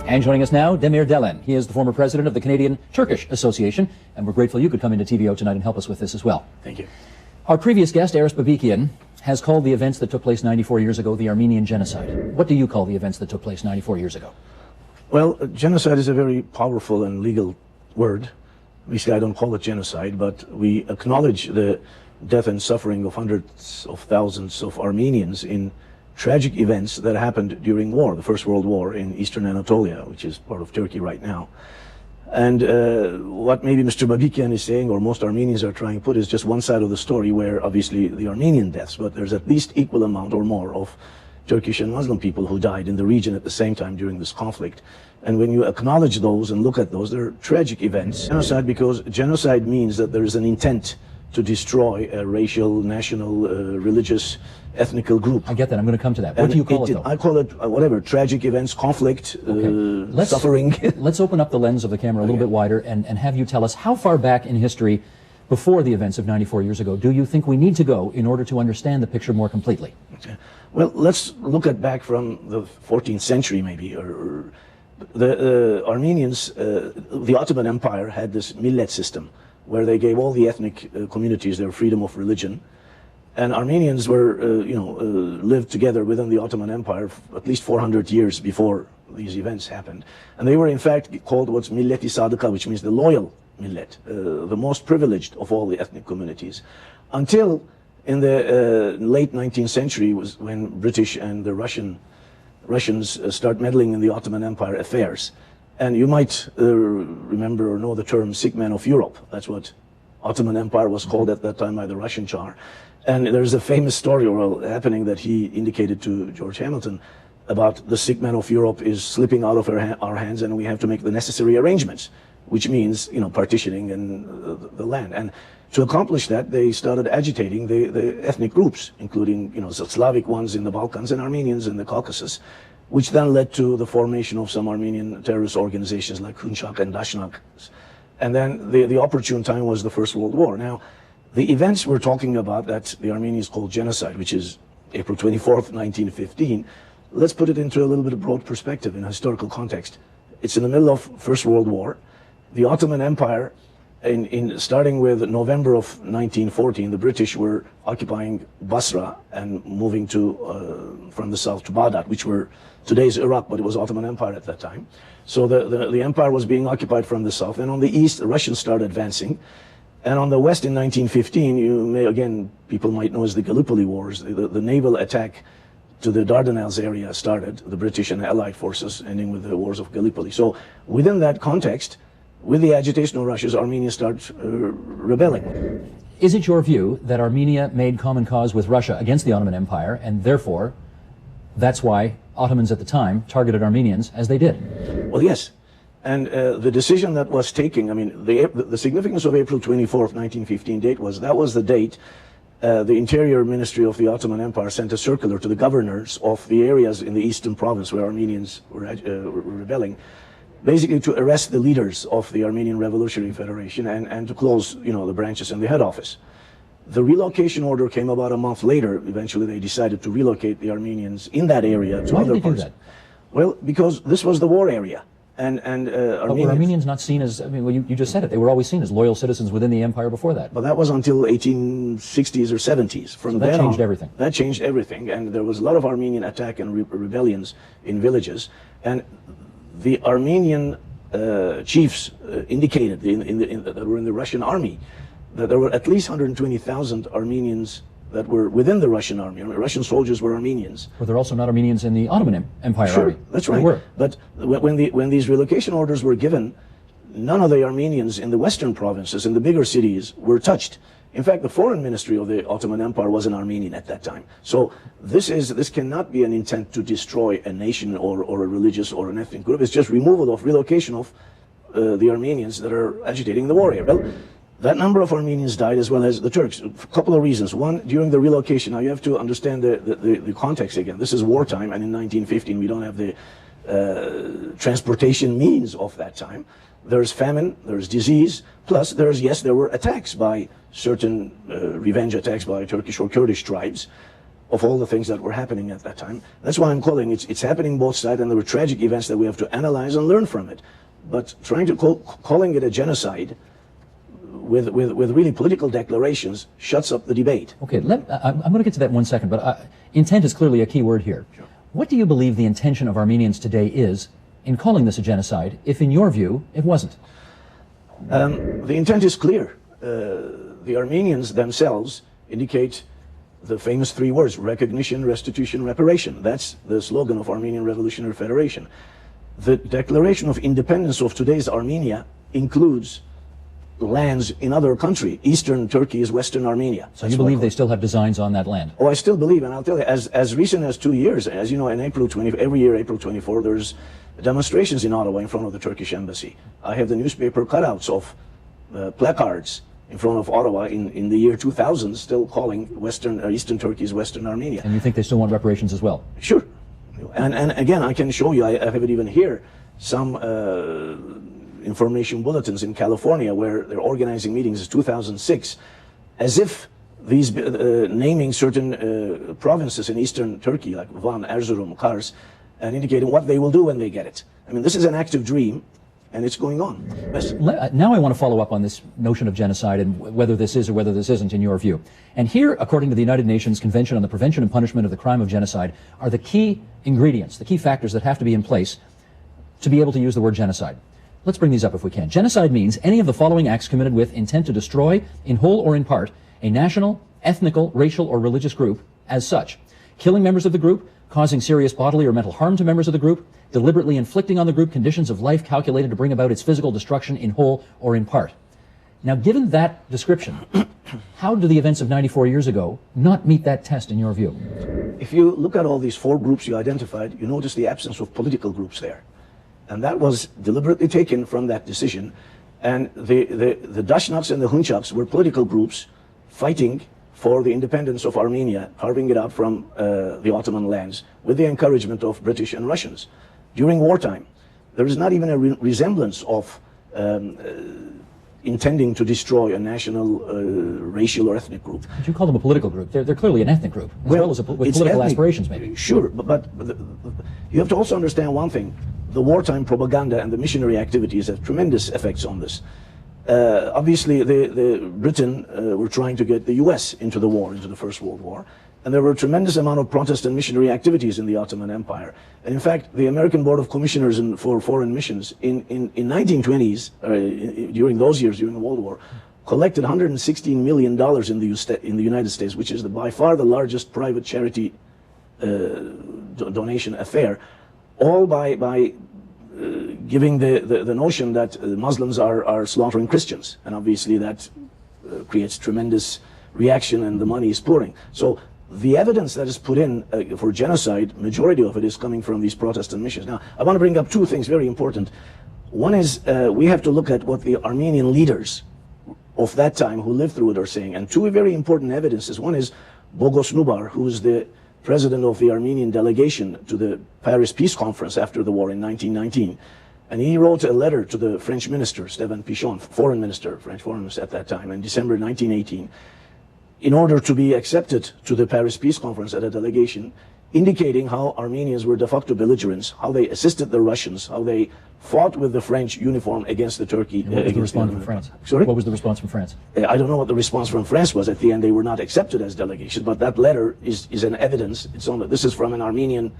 And joining us now, Demir Delen. He is the former president of the Canadian Turkish Association, and we're grateful you could come into TVO tonight and help us with this as well. Thank you. Our previous guest, Aris Babikian, has called the events that took place 94 years ago the Armenian genocide. What do you call the events that took place 94 years ago? Well, genocide is a very powerful and legal word. Obviously, I don't call it genocide, but we acknowledge the death and suffering of hundreds of thousands of Armenians in tragic events that happened during war, the First World War in Eastern Anatolia, which is part of Turkey right now. And what maybe Mr. Babikian is saying, or most Armenians are trying to put, is just one side of the story where obviously the Armenian deaths, but there's at least equal amount or more of Turkish and Muslim people who died in the region at the same time during this conflict. And when you acknowledge those and look at those, they're tragic events. Genocide, because genocide means that there is an intent to destroy a racial, national, religious, ethnical group. I get that. I'm going to come to that. What do you call it, though? I call it whatever, tragic events, conflict, suffering. Let's open up the lens of the camera a little bit wider and have you tell us how far back in history, before the events of 94 years ago, do you think we need to go in order to understand the picture more completely? Okay. Well, let's look at back from the 14th century maybe, or the Armenians, the Ottoman Empire had this millet system, where they gave all the ethnic communities their freedom of religion. And Armenians were, lived together within the Ottoman Empire at least 400 years before these events happened. And they were in fact called what's Milleti Sadıka, which means the loyal millet, the most privileged of all the ethnic communities. Until in the late 19th century was when British and the Russians start meddling in the Ottoman Empire affairs. And you might remember or know the term sick man of Europe. That's what Ottoman Empire was called at that time by the Russian Tsar. And there's a famous story happening that he indicated to George Hamilton about the sick man of Europe is slipping out of our hands and we have to make the necessary arrangements, which means, partitioning and the land. And to accomplish that, they started agitating the ethnic groups, including, Slavic ones in the Balkans and Armenians in the Caucasus, which then led to the formation of some Armenian terrorist organizations like Hunchak and Dashnak. And then the opportune time was the First World War. Now, the events we're talking about that the Armenians called genocide, which is April 24th, 1915, let's put it into a little bit of broad perspective in a historical context. It's in the middle of First World War. The Ottoman Empire, starting with November of 1914, the British were occupying Basra and moving from the south to Baghdad, which were today's Iraq, but it was Ottoman Empire at that time. So the empire was being occupied from the south, and on the east, the Russians started advancing. And on the west in 1915, people might know as the Gallipoli Wars, the naval attack to the Dardanelles area started, the British and Allied forces, ending with the wars of Gallipoli. So within that context, with the agitation of Russia, Armenia starts rebelling. Is it your view that Armenia made common cause with Russia against the Ottoman Empire, and therefore, that's why Ottomans at the time targeted Armenians as they did? Well, yes. And the decision that was taken, the significance of April 24th, 1915 date was, that was the date the Interior Ministry of the Ottoman Empire sent a circular to the governors of the areas in the eastern province where Armenians were rebelling, basically to arrest the leaders of the Armenian Revolutionary Federation and to close, the branches and the head office. The relocation order came about a month later. Eventually they decided to relocate the Armenians in that area to other parts. Why did they do that? Well, because this was the war area. And but were Armenians not seen as, you just said it, they were always seen as loyal citizens within the empire before that. But that was until 1860s or 70s. From so that changed everything. That changed everything, and there was a lot of Armenian attack and rebellions in villages. And the Armenian chiefs indicated that were in the Russian army that there were at least 120,000 Armenians that were within the Russian army. Russian soldiers were Armenians. But they're also not Armenians in the Ottoman Empire sure, army. That's right. They were. But when these relocation orders were given, none of the Armenians in the western provinces, in the bigger cities, were touched. In fact, the foreign ministry of the Ottoman Empire was an Armenian at that time. So this cannot be an intent to destroy a nation or a religious or an ethnic group. It's just relocation of the Armenians that are agitating the war area. Well, that number of Armenians died as well as the Turks. A couple of reasons. One, during the relocation, now you have to understand the context again. This is wartime, and in 1915 we don't have the transportation means of that time. There's famine, there's disease, plus there were attacks by certain revenge attacks by Turkish or Kurdish tribes. of all the things that were happening at that time. That's why I'm calling it's happening both sides, and there were tragic events that we have to analyze and learn from it. But trying to calling it a genocide with really political declarations shuts up the debate. Okay, I'm going to get to that in 1 second, but intent is clearly a key word here. Sure. What do you believe the intention of Armenians today is in calling this a genocide, if in your view it wasn't? The intent is clear. The Armenians themselves indicate the famous three words: recognition, restitution, reparation. That's the slogan of Armenian Revolutionary Federation. The declaration of independence of today's Armenia includes lands in other countries. Eastern Turkey is Western Armenia. So you believe they still have designs on that land? Oh, I still believe, and I'll tell you, as recent as 2 years, as you know, in every year, April 24, there's demonstrations in Ottawa in front of the Turkish embassy. I have the newspaper cutouts of placards in front of Ottawa in the year 2000, still calling Eastern Turkey is Western Armenia. And you think they still want reparations as well? Sure. And again, I can show you, I have it even here, some information bulletins in California where they're organizing meetings in 2006, as if these naming certain provinces in Eastern Turkey, like Van, Erzurum, Kars, and indicating what they will do when they get it. I mean, this is an active dream, and it's going on. Yes. Now I want to follow up on this notion of genocide and whether this is or whether this isn't in your view. And here, according to the United Nations Convention on the Prevention and Punishment of the Crime of Genocide, are the key ingredients, the key factors that have to be in place to be able to use the word genocide. Let's bring these up if we can. Genocide means any of the following acts committed with intent to destroy, in whole or in part, a national, ethnical, racial, or religious group as such. Killing members of the group, causing serious bodily or mental harm to members of the group, deliberately inflicting on the group conditions of life calculated to bring about its physical destruction in whole or in part. Now, given that description, how do the events of 94 years ago not meet that test in your view? If you look at all these four groups you identified, you notice the absence of political groups there. And that was deliberately taken from that decision. And the Dashnakhs and the Hunchaks were political groups fighting for the independence of Armenia, carving it out from the Ottoman lands with the encouragement of British and Russians. During wartime, there is not even a resemblance of intending to destroy a national, racial or ethnic group. But you call them a political group. They're clearly an ethnic group, as well as with political ethnic aspirations, maybe. Sure, but you have to also understand one thing. The wartime propaganda and the missionary activities have tremendous effects on this. Obviously, the Britain were trying to get the U.S. into the war, into the First World War, and there were a tremendous amount of Protestant missionary activities in the Ottoman Empire. And in fact, the American Board of Commissioners for Foreign Missions in 1920s, during those years, during the World War, collected $116 million in the United States, which is by far the largest private charity donation affair, all by giving the notion that Muslims are slaughtering Christians. And obviously that creates tremendous reaction and the money is pouring. So the evidence that is put in for genocide, majority of it is coming from these Protestant missions. Now, I want to bring up two things very important. One is we have to look at what the Armenian leaders of that time who lived through it are saying. And two very important evidences. One is Bogos Nubar, who is the president of the Armenian delegation to the Paris Peace Conference after the war in 1919. And he wrote a letter to the French minister, Stéphane Pichon, French foreign minister at that time, in December 1918, in order to be accepted to the Paris Peace Conference at a delegation, indicating how Armenians were de facto belligerents, how they assisted the Russians, how they fought with the French uniform against the Turkey. What was the response from France? Sorry? What was the response from France? I don't know what the response from France was. At the end, they were not accepted as delegations, but that letter is an evidence. This is from an Armenian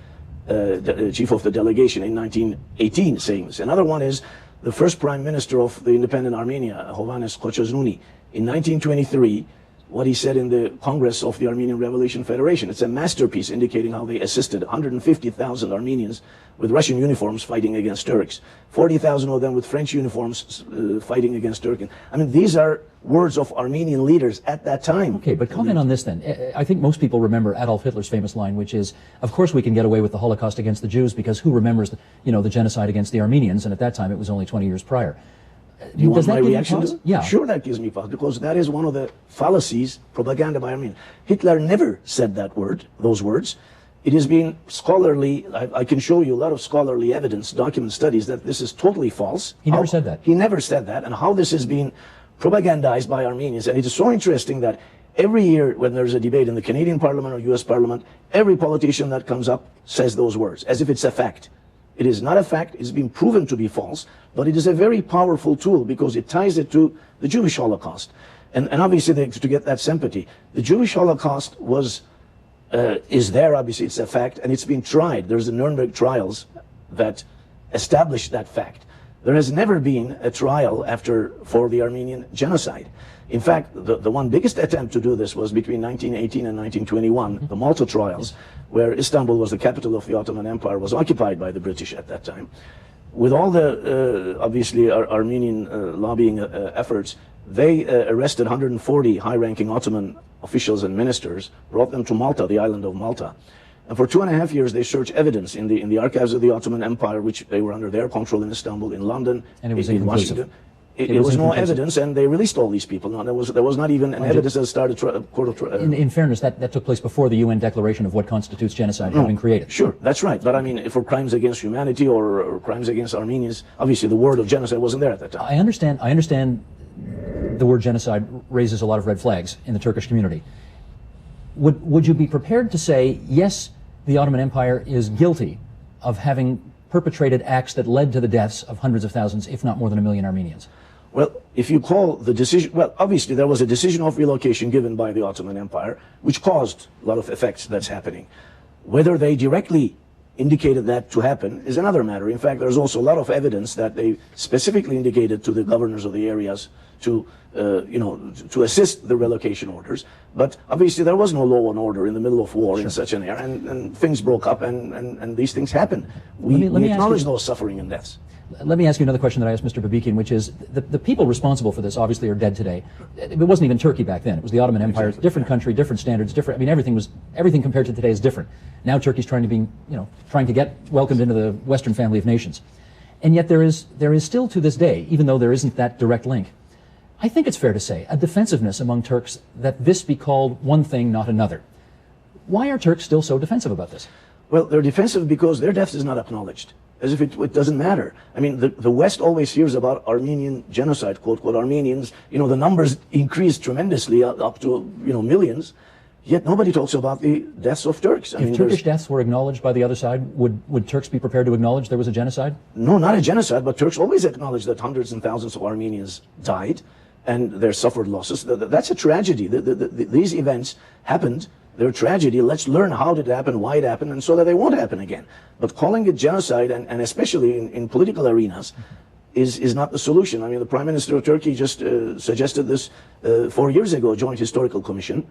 chief of the delegation in 1918 saying this. Another one is the first prime minister of the independent Armenia, Hovhannes Khochazouni, in 1923, what he said in the Congress of the Armenian Revolution Federation. It's a masterpiece indicating how they assisted 150,000 Armenians with Russian uniforms fighting against Turks, 40,000 of them with French uniforms fighting against Turks. I mean, these are words of Armenian leaders at that time. Okay, but comment on this then. I think most people remember Adolf Hitler's famous line, which is, of course we can get away with the Holocaust against the Jews because who remembers, the genocide against the Armenians, and at that time it was only 20 years prior. You want my reaction? Yeah. Sure, that gives me pause, because that is one of the fallacies, propaganda by Armenians. Hitler never said those words. It has been scholarly, I can show you a lot of scholarly evidence, document studies, that this is totally false. He never said that. He never said that, and how this has been propagandized by Armenians. And it is so interesting that Every year when there's a debate in the Canadian Parliament or US Parliament, every politician that comes up says those words, as if it's a fact. It is not a fact, it's been proven to be false, but it is a very powerful tool because it ties it to the Jewish Holocaust. And obviously to get that sympathy, the Jewish Holocaust is there, obviously it's a fact, and it's been tried. There's the Nuremberg trials that established that fact. There has never been a trial for the Armenian genocide. In fact, the one biggest attempt to do this was between 1918 and 1921, the Malta trials, where Istanbul was the capital of the Ottoman Empire, was occupied by the British at that time. With all the, obviously, Armenian lobbying efforts, they arrested 140 high-ranking Ottoman officials and ministers, brought them to Malta, the island of Malta. And for 2.5 years, they searched evidence in the archives of the Ottoman Empire, which they were under their control in Istanbul, in London, and it was in Washington. It was no evidence, and they released all these people. No, there was not even an evidence that started court of trial. In fairness, that took place before the UN declaration of what constitutes genocide had been created. Sure, that's right. But I mean, for crimes against humanity or crimes against Armenians, obviously the word of genocide wasn't there at that time. I understand the word genocide raises a lot of red flags in the Turkish community. Would you be prepared to say, yes, the Ottoman Empire is guilty of having perpetrated acts that led to the deaths of hundreds of thousands, if not more than 1 million Armenians? Well, if you call the decision, well, obviously there was a decision of relocation given by the Ottoman Empire, which caused a lot of effects that's happening. Whether they directly indicated that to happen is another matter. In fact, there's also a lot of evidence that they specifically indicated to the governors of the areas to assist the relocation orders. But obviously there was no law and order in the middle of war in such an era, and things broke up, and these things happen. We acknowledge those suffering and deaths. Let me ask you another question that I asked Mr. Babikian, which is the people responsible for this obviously are dead today. It wasn't even Turkey back then. It was the Ottoman Empire. Exactly. Different country, different standards, different. I mean, everything compared to today is different. Now Turkey's trying to get welcomed into the Western family of nations, and yet there is still to this day, even though there isn't that direct link, I think it's fair to say a defensiveness among Turks that this be called one thing, not another. Why are Turks still so defensive about this? Well, they're defensive because their death is not acknowledged, as if it doesn't matter. I mean, the West always hears about Armenian genocide, quote, quote, Armenians. The numbers increased tremendously up to, millions, yet nobody talks about the deaths of Turks. If Turkish deaths were acknowledged by the other side, would Turks be prepared to acknowledge there was a genocide? No, not a genocide, but Turks always acknowledge that hundreds and thousands of Armenians died and they suffered losses. That's a tragedy. These events happened. They're a tragedy. Let's learn how did it happen, why it happened, and so that they won't happen again. But calling it genocide, and especially in political arenas, is not the solution. I mean, the Prime Minister of Turkey just suggested this 4 years ago, a joint historical commission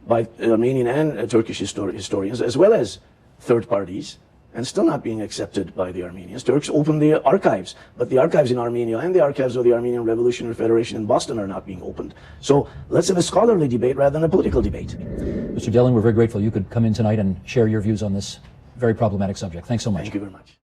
by Armenian and Turkish historians, as well as third parties, and still not being accepted by the Armenians. Turks opened the archives, but the archives in Armenia and the archives of the Armenian Revolutionary Federation in Boston are not being opened. So let's have a scholarly debate rather than a political debate. Mr. Delen, we're very grateful you could come in tonight and share your views on this very problematic subject. Thanks so much. Thank you very much.